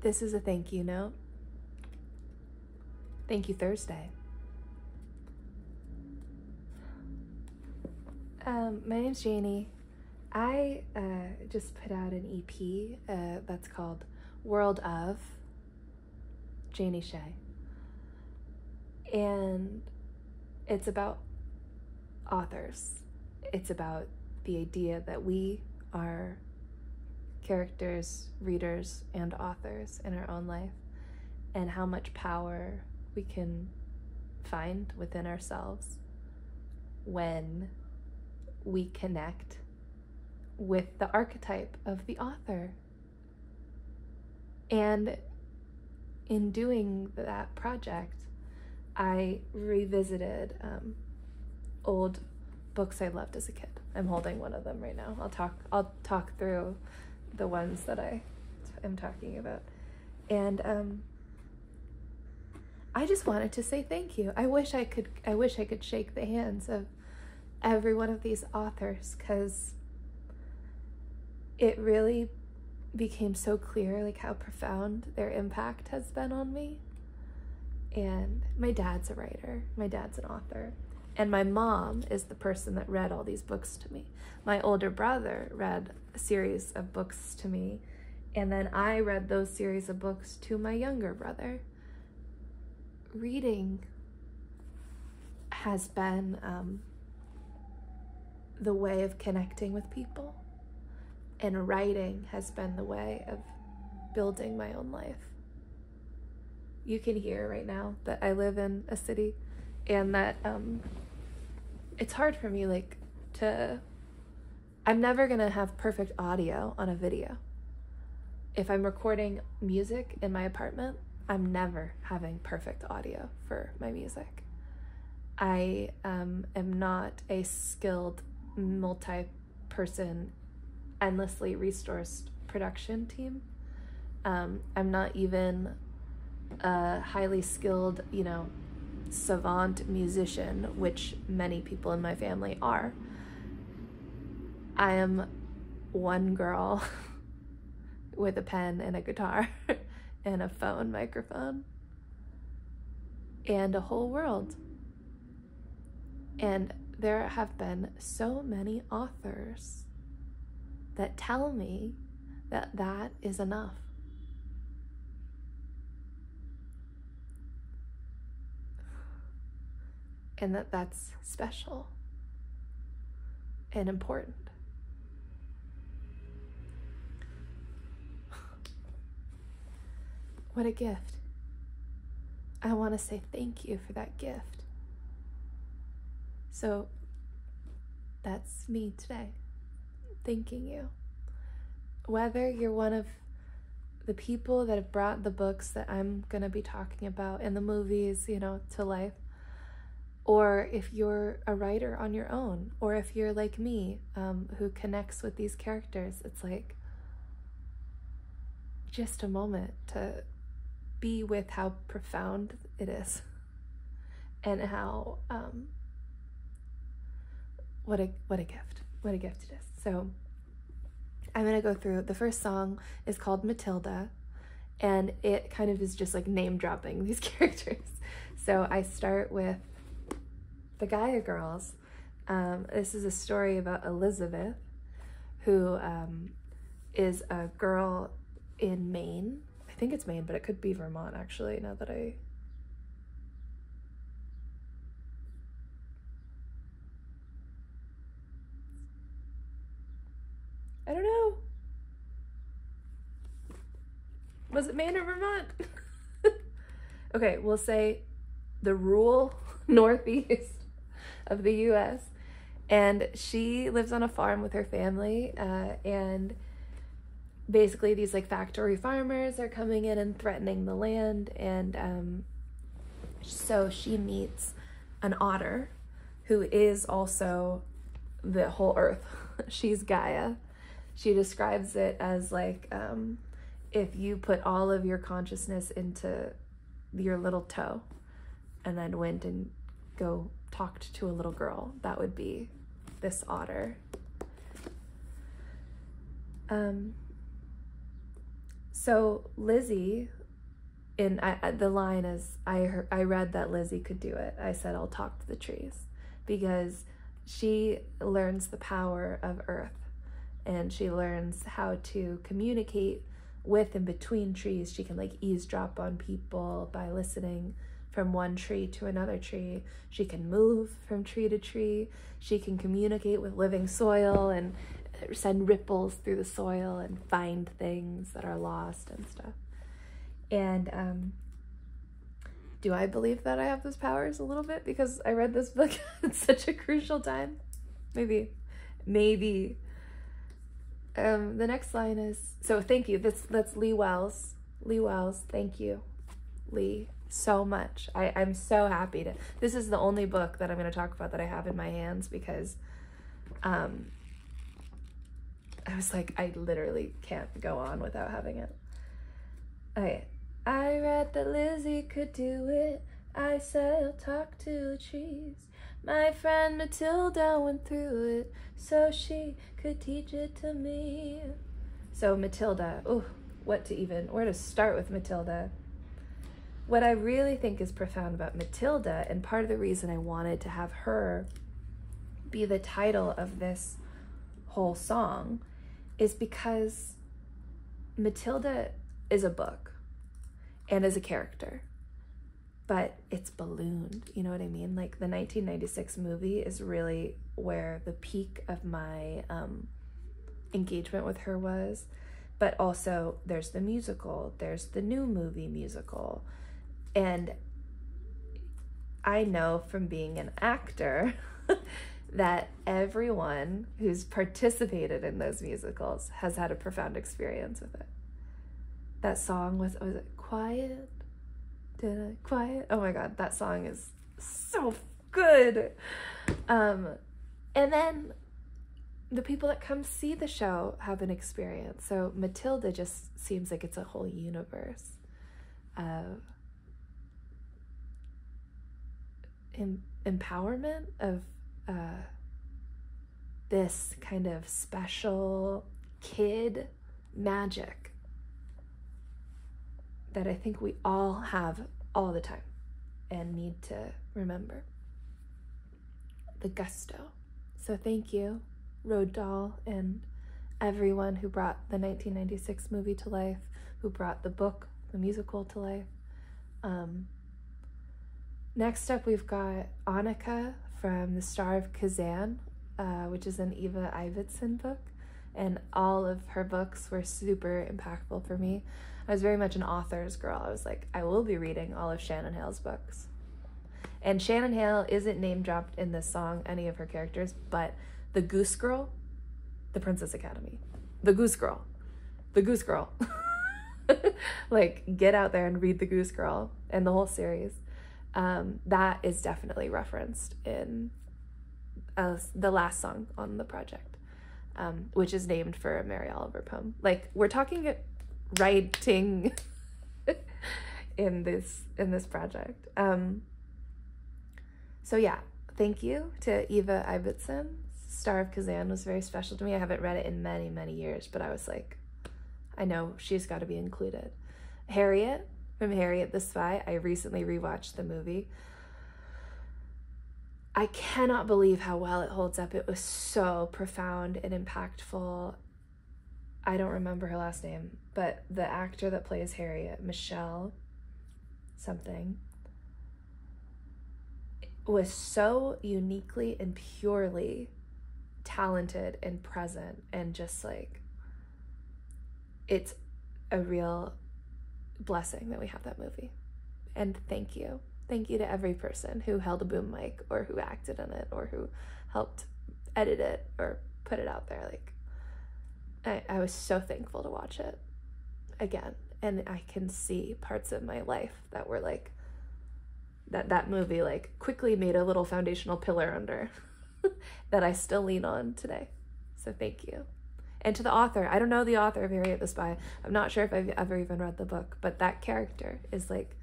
This is a thank you note. Thank you Thursday. My name's Janie. I just put out an EP that's called World of Janie Shea. And it's about authors. It's about the idea that we are characters, readers, and authors in our own life, and how much power we can find within ourselves when we connect with the archetype of the author. And in doing that project, I revisited old books I loved as a kid. I'm holding one of them right now. I'll talk through the ones that I am talking about. And I just wanted to say thank you. I wish I could shake the hands of every one of these authors, because it really became so clear like how profound their impact has been on me. And my dad's a writer, my dad's an author, and my mom is the person that read all these books to me. My older brother read a series of books to me, and then I read those series of books to my younger brother. Reading has been the way of connecting with people, and writing has been the way of building my own life. You can hear right now that I live in a city, and that it's hard for me I'm never gonna have perfect audio on a video. If I'm recording music in my apartment, I'm never having perfect audio for my music. I am not a skilled multi-person, endlessly resourced production team. I'm not even a highly skilled, savant musician, which many people in my family are. I am one girl with a pen and a guitar and a phone microphone and a whole world. And there have been so many authors that tell me that that is enough. And that that's special and important. What a gift. I want to say thank you for that gift. So that's me today, thanking you. Whether you're one of the people that have brought the books that I'm going to be talking about in the movies, to life, or if you're a writer on your own, or if you're like me, who connects with these characters, it's like just a moment to be with how profound it is, and how what a gift it is. So I'm gonna go through. The first song is called Matilda, and it kind of is just like name dropping these characters. So I start with the Gaia Girls. This is a story about Elizabeth, who is a girl in Maine. I think it's Maine, but it could be Vermont, actually, now that I don't know. Was it Maine or Vermont? Okay, we'll say the rural northeast of the US. And she lives on a farm with her family, and basically these like factory farmers are coming in and threatening the land, and so she meets an otter who is also the whole earth. She's Gaia. She describes it as like if you put all of your consciousness into your little toe and then went and talked to a little girl, that would be this otter. So Lizzie, the line is, I read that Lizzie could do it. I said, I'll talk to the trees, because she learns the power of earth, and she learns how to communicate with and between trees. She can like eavesdrop on people by listening from one tree to another tree. She can move from tree to tree. She can communicate with living soil and send ripples through the soil and find things that are lost and stuff. And do I believe that I have those powers a little bit because I read this book at such a crucial time? Maybe. The next line is, so thank you. That's Lee Wells. Lee Wells, thank you, Lee, so much. I'm so happy to, this is the only book that I'm going to talk about that I have in my hands, because I was like, I literally can't go on without having it. Okay. I read that Lizzie could do it. I said I'll talk to the trees. My friend Matilda went through it, so she could teach it to me. So Matilda, where to start with Matilda? What I really think is profound about Matilda, and part of the reason I wanted to have her be the title of this whole song, is because Matilda is a book and is a character, but it's ballooned, you know what I mean? Like the 1996 movie is really where the peak of my engagement with her was, but also there's the musical, there's the new movie musical, and I know from being an actor that everyone who's participated in those musicals has had a profound experience with it. That song was it Quiet? Quiet? Oh my God, that song is so good. And then the people that come see the show have an experience. So Matilda just seems like it's a whole universe of empowerment, of this kind of special kid magic that I think we all have all the time and need to remember. The gusto. So thank you, Road Doll, and everyone who brought the 1996 movie to life, who brought the book, the musical to life. Next up, we've got Annika from The Star of Kazan, which is an Eva Ibbotson book, and all of her books were super impactful for me. I was very much an author's girl. I was like, I will be reading all of Shannon Hale's books. And Shannon Hale isn't name dropped in this song, any of her characters, but the Goose Girl, the Princess Academy, the Goose Girl. Like, get out there and read the Goose Girl and the whole series. That is definitely referenced in the last song on the project, which is named for a Mary Oliver poem. Like, we're talking writing in this project. So yeah, thank you to Eva Ibbotson. Star of Kazan was very special to me. I haven't read it in many, many years, but I was like, I know she's got to be included. Harriet from Harriet the Spy. I recently rewatched the movie. I cannot believe how well it holds up. It was so profound and impactful. I don't remember her last name, but the actor that plays Harriet, Michelle something, was so uniquely and purely talented and present, and just like, it's a real blessing that we have that movie. And thank you to every person who held a boom mic or who acted in it or who helped edit it or put it out there. Like, I was so thankful to watch it again, and I can see parts of my life that were like, that movie like quickly made a little foundational pillar under that I still lean on today. So thank you. And to the author, I don't know the author of Harriet the Spy. I'm not sure if I've ever even read the book, but that character is like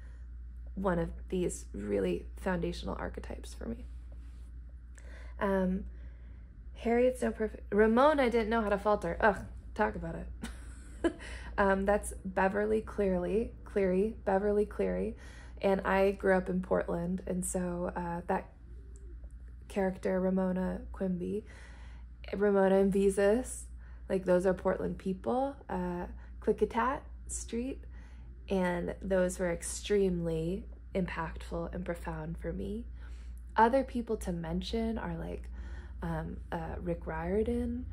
one of these really foundational archetypes for me. Harriet's so perfect. Ramona didn't know how to falter. Ugh, talk about it. That's Beverly Cleary, Beverly Cleary. And I grew up in Portland, and so that character, Ramona Quimby, Ramona and Visas, like those are Portland people, Klickitat Street, and those were extremely impactful and profound for me. Other people to mention are like Rick Riordan,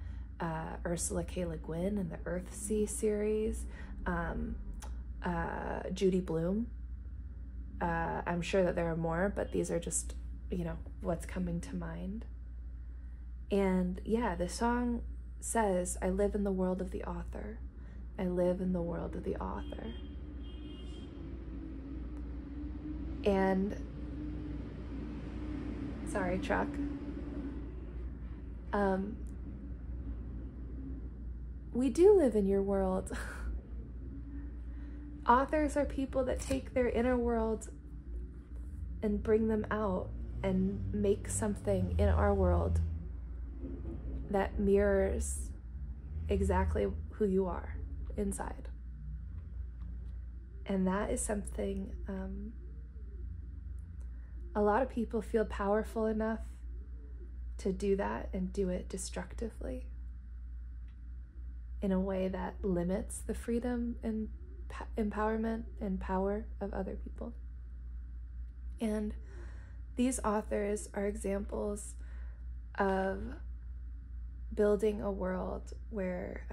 Ursula K. Le Guin in the Earthsea series, Judy Blume. I'm sure that there are more, but these are just, you know, what's coming to mind. And yeah, the song says, I live in the world of the author. I live in the world of the author. And, sorry, truck. We do live in your world. Authors are people that take their inner world and bring them out and make something in our world that mirrors exactly who you are inside. And that is something a lot of people feel powerful enough to do that and do it destructively in a way that limits the freedom and empowerment and power of other people. And these authors are examples of building a world where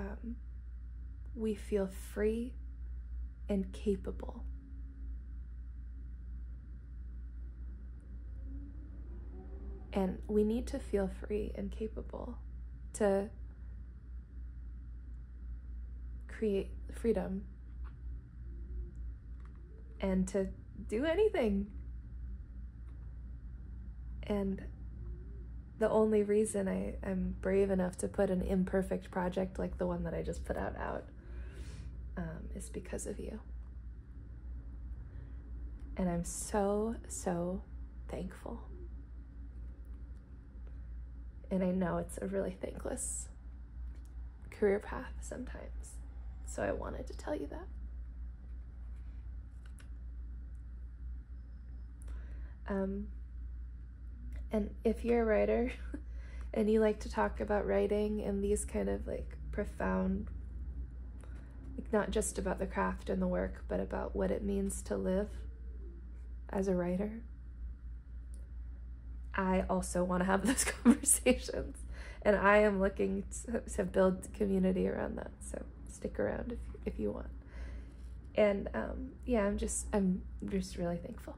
we feel free and capable. And we need to feel free and capable to create freedom and to do anything. And the only reason I'm brave enough to put an imperfect project like the one that I just put out is because of you. And I'm so, so thankful. And I know it's a really thankless career path sometimes. So I wanted to tell you that. And if you're a writer and you like to talk about writing and these kind of like profound, like not just about the craft and the work, but about what it means to live as a writer, I also want to have those conversations. And I am looking to build community around that. So stick around if you want. And yeah, I'm just really thankful.